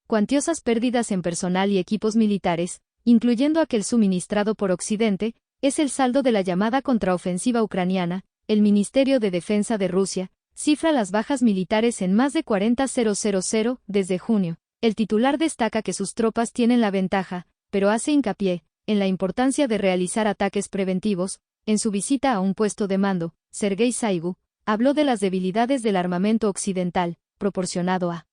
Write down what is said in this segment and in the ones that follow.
cuantiosas pérdidas en personal y equipos militares, incluyendo aquel suministrado por Occidente, es el saldo de la llamada contraofensiva ucraniana. El Ministerio de Defensa de Rusia cifra las bajas militares en más de 40.000 desde junio. El titular destaca que sus tropas tienen la ventaja, pero hace hincapié en la importancia de realizar ataques preventivos. En su visita a un puesto de mando, Sergei Shoigu habló de las debilidades del armamento occidental, proporcionado a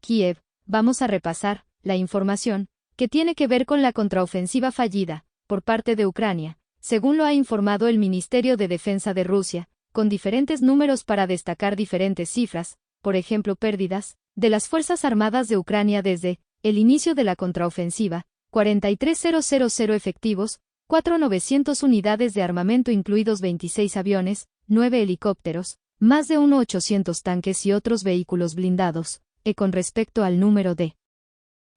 Kiev. Vamos a repasar la información que tiene que ver con la contraofensiva fallida por parte de Ucrania, según lo ha informado el Ministerio de Defensa de Rusia, con diferentes números para destacar diferentes cifras, por ejemplo pérdidas de las Fuerzas Armadas de Ucrania desde el inicio de la contraofensiva, 43.000 efectivos, 4.900 unidades de armamento incluidos 26 aviones, 9 helicópteros, más de 1.800 tanques y otros vehículos blindados. Con respecto al número de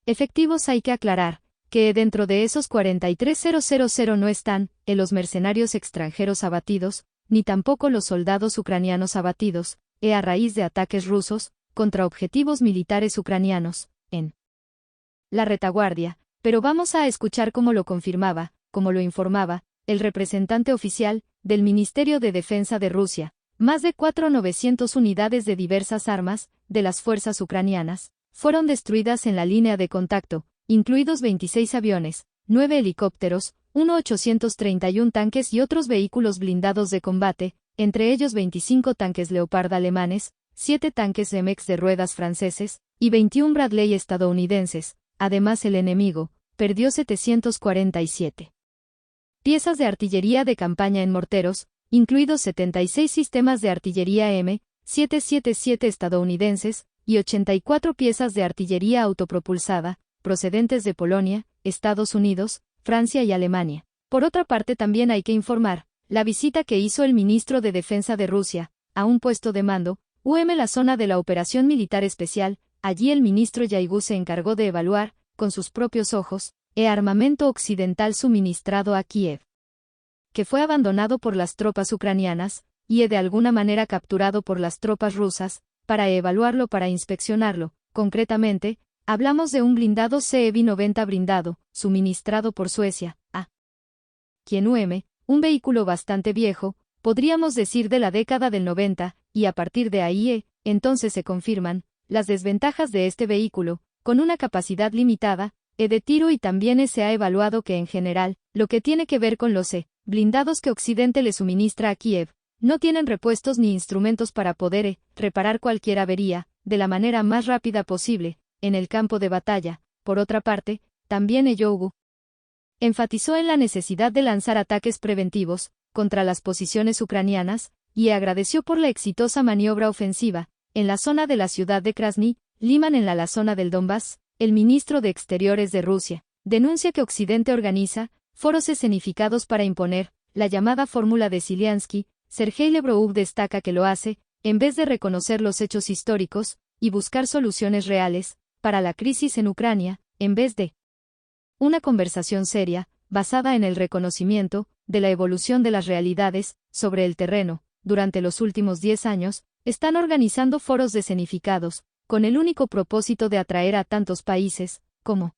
efectivos hay que aclarar que dentro de esos 43.000 no están los mercenarios extranjeros abatidos, ni tampoco los soldados ucranianos abatidos, a raíz de ataques rusos contra objetivos militares ucranianos, en la retaguardia, pero vamos a escuchar cómo lo confirmaba, como lo informaba, el representante oficial del Ministerio de Defensa de Rusia. Más de 4.900 unidades de diversas armas de las fuerzas ucranianas fueron destruidas en la línea de contacto, incluidos 26 aviones, 9 helicópteros, 1.831 tanques y otros vehículos blindados de combate, entre ellos 25 tanques Leopard alemanes, 7 tanques MX de ruedas franceses y 21 Bradley estadounidenses. Además, el enemigo perdió 747 piezas de artillería de campaña en morteros, incluidos 76 sistemas de artillería M777 estadounidenses y 84 piezas de artillería autopropulsada, procedentes de Polonia, Estados Unidos, Francia y Alemania. Por otra parte, también hay que informar la visita que hizo el ministro de Defensa de Rusia a un puesto de mando, la zona de la Operación Militar Especial. Allí el ministro Shoigu se encargó de evaluar, con sus propios ojos, el armamento occidental suministrado a Kiev, que fue abandonado por las tropas ucranianas, y de alguna manera capturado por las tropas rusas, para evaluarlo, para inspeccionarlo. Concretamente, hablamos de un blindado CEV-90 blindado, suministrado por Suecia, a quien un vehículo bastante viejo, podríamos decir de la década del 90, y a partir de ahí, entonces se confirman las desventajas de este vehículo, con una capacidad limitada, de tiro, y también se ha evaluado que en general, lo que tiene que ver con los blindados que Occidente le suministra a Kiev, no tienen repuestos ni instrumentos para poder reparar cualquier avería, de la manera más rápida posible, en el campo de batalla. Por otra parte, también Shoigu enfatizó en la necesidad de lanzar ataques preventivos contra las posiciones ucranianas, y agradeció por la exitosa maniobra ofensiva en la zona de la ciudad de Krasny Liman en la zona del Donbass. El ministro de Exteriores de Rusia denuncia que Occidente organiza foros escenificados para imponer la llamada fórmula de Zelensky. Sergei Lavrov destaca que lo hace en vez de reconocer los hechos históricos y buscar soluciones reales para la crisis en Ucrania, en vez de una conversación seria, basada en el reconocimiento de la evolución de las realidades sobre el terreno. Durante los últimos 10 años, están organizando foros escenificados, con el único propósito de atraer a tantos países como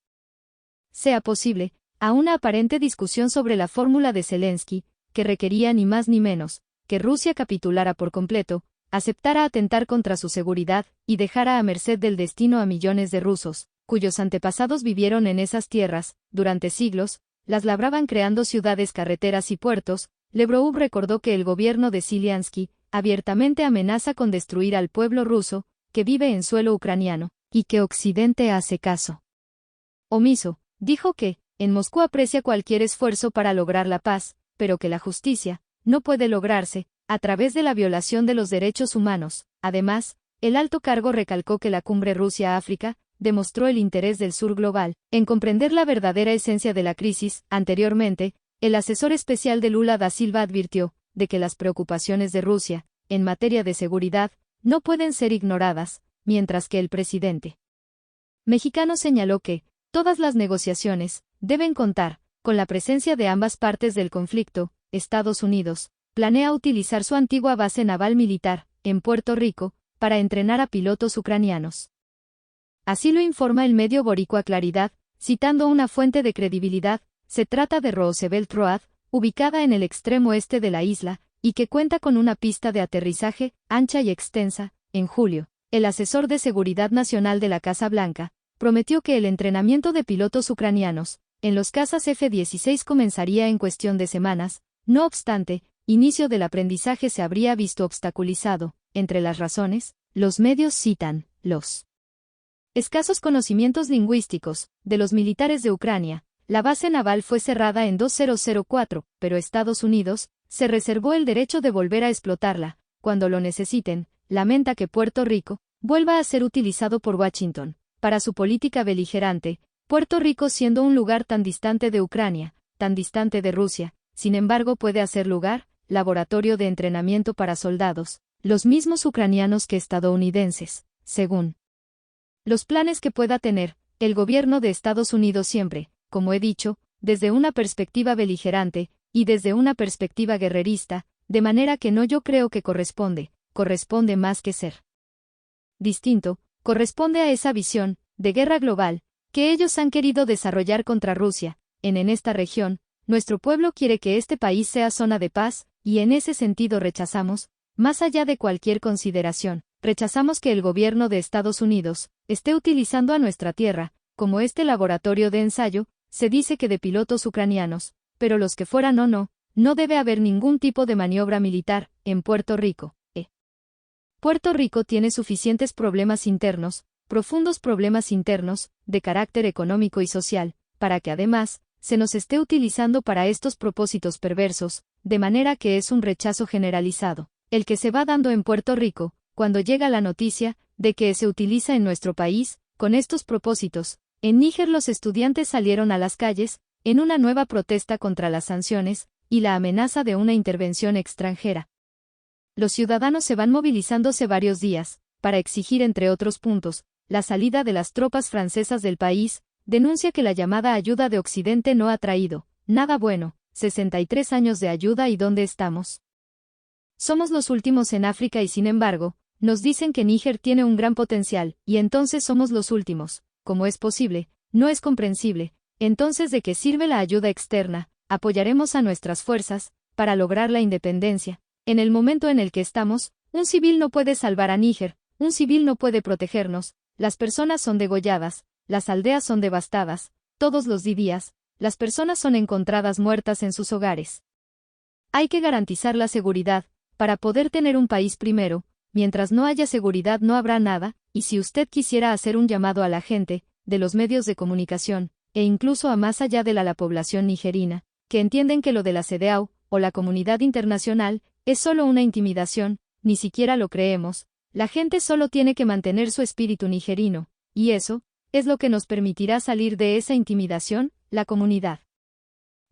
sea posible, a una aparente discusión sobre la fórmula de Zelensky, que requería ni más ni menos que Rusia capitulara por completo, aceptara atentar contra su seguridad y dejara a merced del destino a millones de rusos, cuyos antepasados vivieron en esas tierras, durante siglos, las labraban creando ciudades, carreteras y puertos. Lavrov recordó que el gobierno de Zelensky abiertamente amenaza con destruir al pueblo ruso, que vive en suelo ucraniano, y que Occidente hace caso omiso. Dijo que, en Moscú aprecia cualquier esfuerzo para lograr la paz, pero que la justicia no puede lograrse a través de la violación de los derechos humanos. Además, el alto cargo recalcó que la cumbre Rusia-África demostró el interés del sur global en comprender la verdadera esencia de la crisis. Anteriormente, el asesor especial de Lula da Silva advirtió de que las preocupaciones de Rusia en materia de seguridad no pueden ser ignoradas, mientras que el presidente mexicano señaló que todas las negociaciones deben contar con la presencia de ambas partes del conflicto. Estados Unidos planea utilizar su antigua base naval militar en Puerto Rico para entrenar a pilotos ucranianos. Así lo informa el medio boricua Claridad, citando una fuente de credibilidad. Se trata de Roosevelt Road, ubicada en el extremo este de la isla, y que cuenta con una pista de aterrizaje, ancha y extensa. En julio, el asesor de seguridad nacional de la Casa Blanca prometió que el entrenamiento de pilotos ucranianos en los cazas F-16 comenzaría en cuestión de semanas. No obstante, inicio del aprendizaje se habría visto obstaculizado. Entre las razones, los medios citan los escasos conocimientos lingüísticos de los militares de Ucrania. La base naval fue cerrada en 2004, pero Estados Unidos se reservó el derecho de volver a explotarla cuando lo necesiten. Lamenta que Puerto Rico vuelva a ser utilizado por Washington para su política beligerante. Puerto Rico, siendo un lugar tan distante de Ucrania, tan distante de Rusia, sin embargo puede hacer lugar, laboratorio de entrenamiento para soldados, los mismos ucranianos que estadounidenses, según los planes que pueda tener el gobierno de Estados Unidos siempre, como he dicho, desde una perspectiva beligerante, y desde una perspectiva guerrerista, de manera que no yo creo que corresponde más que ser distinto, corresponde a esa visión de guerra global que ellos han querido desarrollar contra Rusia. En esta región, nuestro pueblo quiere que este país sea zona de paz, y en ese sentido rechazamos, más allá de cualquier consideración, rechazamos que el gobierno de Estados Unidos esté utilizando a nuestra tierra como este laboratorio de ensayo. Se dice que de pilotos ucranianos, pero los que fueran no debe haber ningún tipo de maniobra militar en Puerto Rico. Puerto Rico tiene suficientes problemas internos, profundos problemas internos, de carácter económico y social, para que además se nos esté utilizando para estos propósitos perversos, de manera que es un rechazo generalizado el que se va dando en Puerto Rico, cuando llega la noticia de que se utiliza en nuestro país, con estos propósitos. En Níger los estudiantes salieron a las calles, en una nueva protesta contra las sanciones y la amenaza de una intervención extranjera. Los ciudadanos se van movilizándose varios días, para exigir, entre otros puntos, la salida de las tropas francesas del país. Denuncia que la llamada ayuda de Occidente no ha traído nada bueno. 63 años de ayuda, ¿y dónde estamos? Somos los últimos en África y sin embargo, nos dicen que Níger tiene un gran potencial, y entonces somos los últimos. ¿Cómo es posible? No es comprensible. Entonces, ¿de qué sirve la ayuda externa? Apoyaremos a nuestras fuerzas para lograr la independencia. En el momento en el que estamos, un civil no puede salvar a Níger, un civil no puede protegernos, las personas son degolladas, las aldeas son devastadas, todos los días, las personas son encontradas muertas en sus hogares. Hay que garantizar la seguridad, para poder tener un país primero. Mientras no haya seguridad no habrá nada, y si usted quisiera hacer un llamado a la gente, de los medios de comunicación, e incluso a más allá de la población nigerina, que entienden que lo de la CEDEAW, o la comunidad internacional, es solo una intimidación, ni siquiera lo creemos. La gente solo tiene que mantener su espíritu nigerino, y eso es lo que nos permitirá salir de esa intimidación. La Comunidad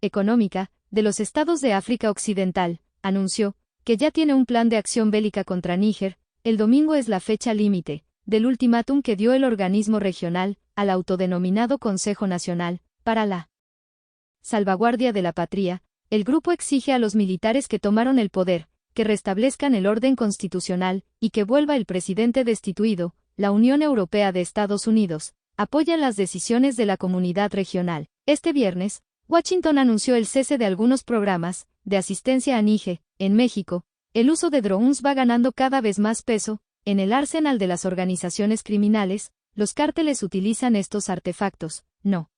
Económica de los Estados de África Occidental anunció que ya tiene un plan de acción bélica contra Níger. El domingo es la fecha límite del ultimátum que dio el organismo regional al autodenominado Consejo Nacional para la Salvaguardia de la Patria. El grupo exige a los militares que tomaron el poder que restablezcan el orden constitucional y que vuelva el presidente destituido. La Unión Europea de Estados Unidos apoya las decisiones de la comunidad regional. Este viernes, Washington anunció el cese de algunos programas de asistencia a Níger. En México, el uso de drones va ganando cada vez más peso en el arsenal de las organizaciones criminales. Los cárteles utilizan estos artefactos, no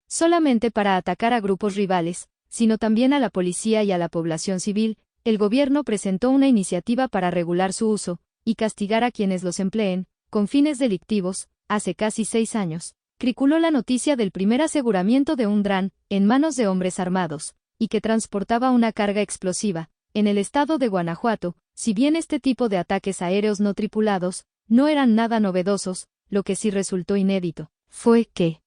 solamente para atacar a grupos rivales, sino también a la policía y a la población civil. El gobierno presentó una iniciativa para regular su uso y castigar a quienes los empleen con fines delictivos. Hace casi 6 años, circuló la noticia del primer aseguramiento de un dron en manos de hombres armados y que transportaba una carga explosiva en el estado de Guanajuato. Si bien este tipo de ataques aéreos no tripulados no eran nada novedosos, lo que sí resultó inédito fue que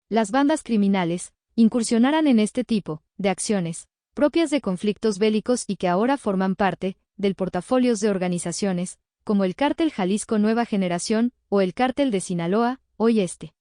las bandas criminales incursionaran en este tipo de acciones propias de conflictos bélicos y que ahora forman parte del portafolios de organizaciones como el Cártel Jalisco Nueva Generación o el Cártel de Sinaloa. Hoy este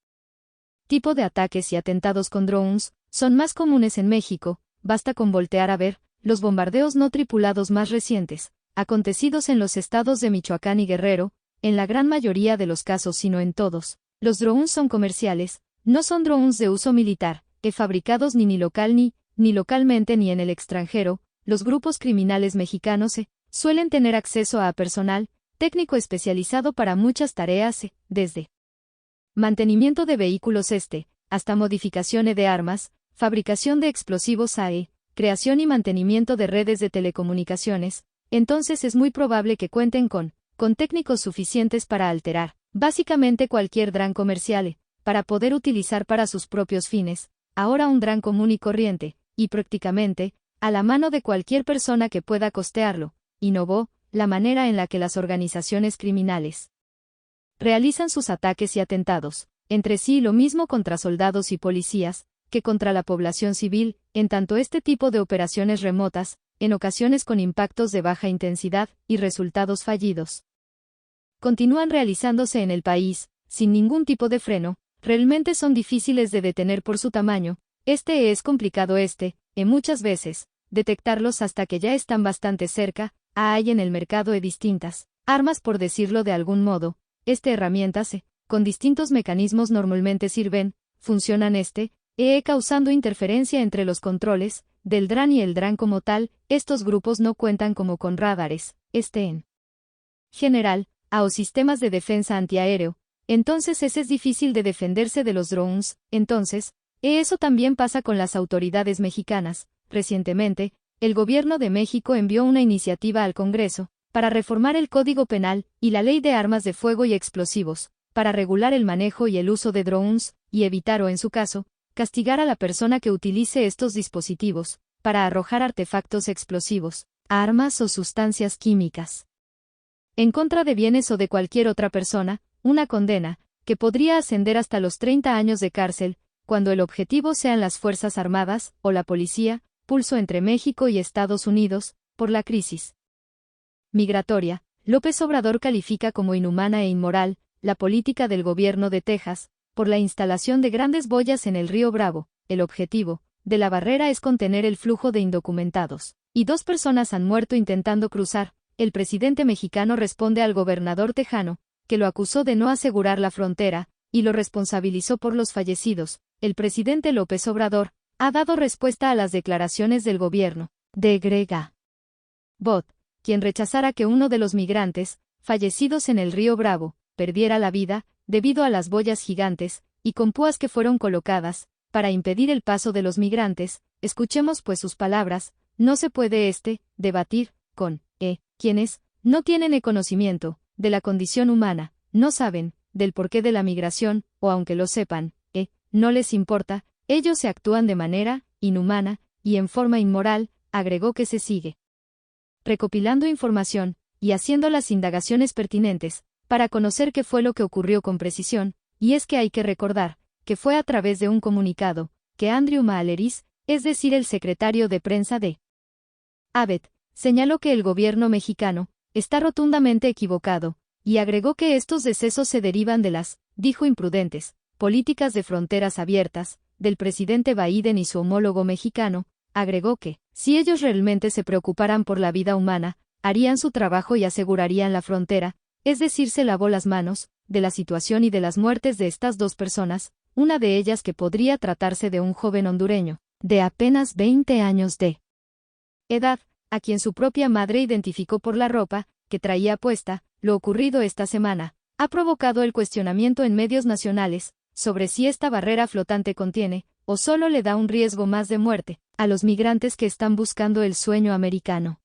tipo de ataques y atentados con drones son más comunes en México. Basta con voltear a ver los bombardeos no tripulados más recientes, acontecidos en los estados de Michoacán y Guerrero, en la gran mayoría de los casos sino en todos, los drones son comerciales, no son drones de uso militar, fabricados ni localmente ni en el extranjero. Los grupos criminales mexicanos suelen tener acceso a personal técnico especializado para muchas tareas, desde mantenimiento de vehículos hasta modificación de armas, fabricación de explosivos creación y mantenimiento de redes de telecomunicaciones. Entonces es muy probable que cuenten con técnicos suficientes para alterar, básicamente cualquier dron comercial, para poder utilizar para sus propios fines, ahora un dron común y corriente, y prácticamente, a la mano de cualquier persona que pueda costearlo. Innovó la manera en la que las organizaciones criminales realizan sus ataques y atentados, entre sí lo mismo contra soldados y policías, que contra la población civil, en tanto este tipo de operaciones remotas, en ocasiones con impactos de baja intensidad y resultados fallidos, continúan realizándose en el país, sin ningún tipo de freno, realmente son difíciles de detener por su tamaño, es complicado muchas veces, detectarlos hasta que ya están bastante cerca. Hay en el mercado distintas armas, por decirlo de algún modo, herramientas con distintos mecanismos normalmente funcionan causando interferencia entre los controles del dron y el dron como tal. Estos grupos no cuentan como con radares, en general, o sistemas de defensa antiaéreo, entonces es difícil de defenderse de los drones. Entonces, eso también pasa con las autoridades mexicanas. Recientemente, el gobierno de México envió una iniciativa al Congreso para reformar el Código Penal y la Ley de Armas de Fuego y Explosivos, para regular el manejo y el uso de drones, y evitar o en su caso, castigar a la persona que utilice estos dispositivos para arrojar artefactos explosivos, armas o sustancias químicas en contra de bienes o de cualquier otra persona, una condena que podría ascender hasta los 30 años de cárcel, cuando el objetivo sean las Fuerzas Armadas o la policía. Pulso entre México y Estados Unidos, por la crisis migratoria. López Obrador califica como inhumana e inmoral la política del gobierno de Texas, por la instalación de grandes boyas en el río Bravo. El objetivo de la barrera es contener el flujo de indocumentados, y 2 personas han muerto intentando cruzar. El presidente mexicano responde al gobernador tejano, que lo acusó de no asegurar la frontera, y lo responsabilizó por los fallecidos. El presidente López Obrador ha dado respuesta a las declaraciones del gobierno de Greg Abbott, quien rechazara que uno de los migrantes, fallecidos en el río Bravo, perdiera la vida, debido a las boyas gigantes y con púas que fueron colocadas para impedir el paso de los migrantes. Escuchemos pues sus palabras. No se puede debatir con quienes no tienen conocimiento de la condición humana, no saben del porqué de la migración, o aunque lo sepan, no les importa. Ellos se actúan de manera inhumana y en forma inmoral. Agregó que se sigue recopilando información y haciendo las indagaciones pertinentes para conocer qué fue lo que ocurrió con precisión, y es que hay que recordar que fue a través de un comunicado que Andrew Malloris, es decir, el secretario de prensa de Abbott, señaló que el gobierno mexicano está rotundamente equivocado, y agregó que estos decesos se derivan de las, dijo, imprudentes políticas de fronteras abiertas del presidente Biden y su homólogo mexicano. Agregó que, si ellos realmente se preocuparan por la vida humana, harían su trabajo y asegurarían la frontera, es decir, se lavó las manos de la situación y de las muertes de estas 2 personas, una de ellas que podría tratarse de un joven hondureño, de apenas 20 años de edad, a quien su propia madre identificó por la ropa que traía puesta. Lo ocurrido esta semana ha provocado el cuestionamiento en medios nacionales sobre si esta barrera flotante contiene, o solo le da un riesgo más de muerte, a los migrantes que están buscando el sueño americano.